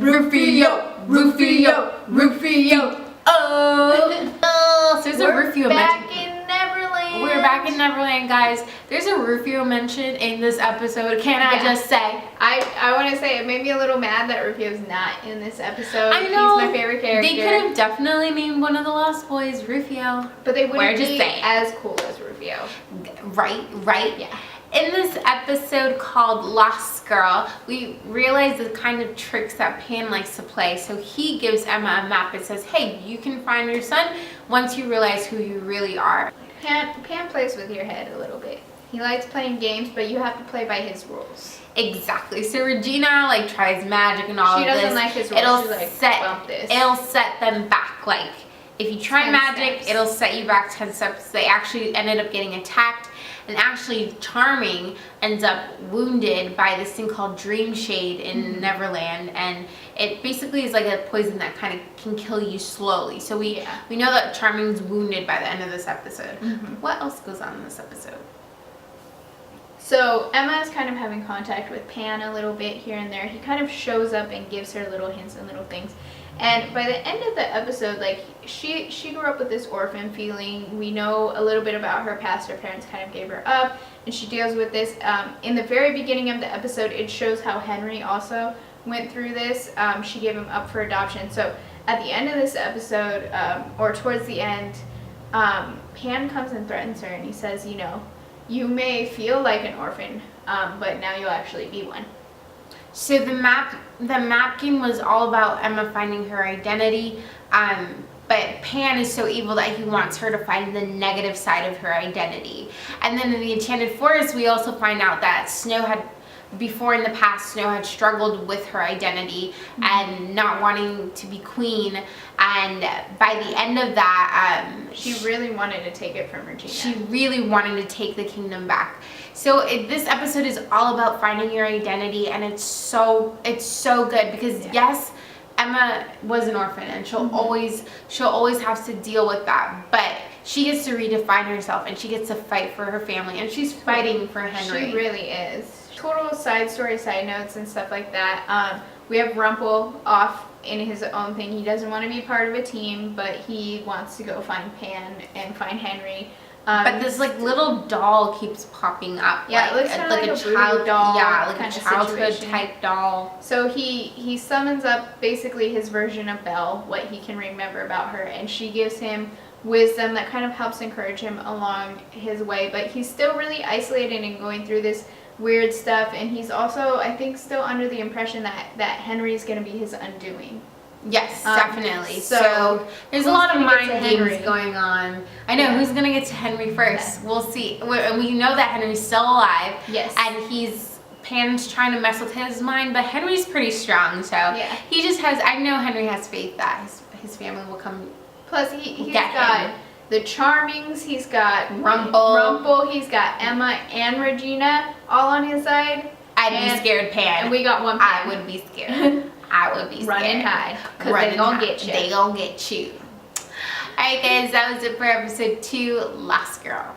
Rufio, Rufio, Rufio. Oh, so there's a Rufio back mention. in Neverland. We're back in Neverland, guys. There's a Rufio mention in this episode. Can I just say? I want to say it made me a little mad that Rufio's not in this episode. I know. He's my favorite character. They could have definitely named one of the Lost Boys Rufio. But they wouldn't We're just be saying. as cool as Rufio. Right? Yeah. In this episode called Lost Girl, we realize the kind of tricks that Pan likes to play. So he gives Emma a map and says, hey, you can find your son once you realize who you really are. Pan plays with your head a little bit. He likes playing games, but you have to play by his rules. Exactly. So Regina tries magic and all of this. She doesn't like his rules. She's like, bump this. It'll set them back. Like, if you try 10 magic, steps. it'll set you back 10 steps. They actually ended up getting attacked. And actually, Charming ends up wounded by this thing called Dream Shade in Neverland. And it basically is like a poison that kind of can kill you slowly. So we know that Charming's wounded by the end of this episode. What else goes on in this episode? So Emma is kind of having contact with Pan a little bit here and there. He kind of shows up and gives her little hints and little things. And by the end of the episode, like, she grew up with this orphan feeling. We know a little bit about her past. Her parents kind of gave her up, and she deals with this. In the very beginning of the episode, it shows how Henry also went through this. She gave him up for adoption. So at the end of this episode, or towards the end, Pan comes and threatens her, and he says, you know, you may feel like an orphan, but now you'll actually be one. So the map game was all about Emma finding her identity, but Pan is so evil that he wants her to find the negative side of her identity. And then in the Enchanted Forest, we also find out that before in the past, Snow had struggled with her identity and not wanting to be queen. And by the end of that, she really wanted to take it from Regina. She really wanted to take the kingdom back. So this episode is all about finding your identity, and it's so good because yes, Emma was an orphan, and she'll always have to deal with that, but she gets to redefine herself, and she gets to fight for her family, and she's fighting for Henry. She really is. Total side story, side notes, and stuff like that. We have Rumple off in his own thing. He doesn't want to be part of a team, but he wants to go find Pan and find Henry. But this little doll keeps popping up. Yeah, it looks kind of like a child doll. Yeah, like a childhood type doll. So he summons up basically his version of Belle, what he can remember about her, and she gives him wisdom that kind of helps encourage him along his way. But he's still really isolated and going through this weird stuff, and he's also, I think, still under the impression that Henry's going to be his undoing. Yes, definitely. So there's a lot of mind games going on. I know who's gonna get to Henry first. We'll see. And we know that Henry's still alive. Yes. And Pan's trying to mess with his mind, but Henry's pretty strong. So he just has. I know Henry has faith that his family will come. Plus he's got the Charmings. He's got Rumple. He's got Emma and Regina all on his side. I'd be scared, Pan. And we got one Pan. I would be scared. I would be scared. Run and hide, because they gonna get you. They gonna get you. Alright guys, that was it for episode 2, Lost Girl.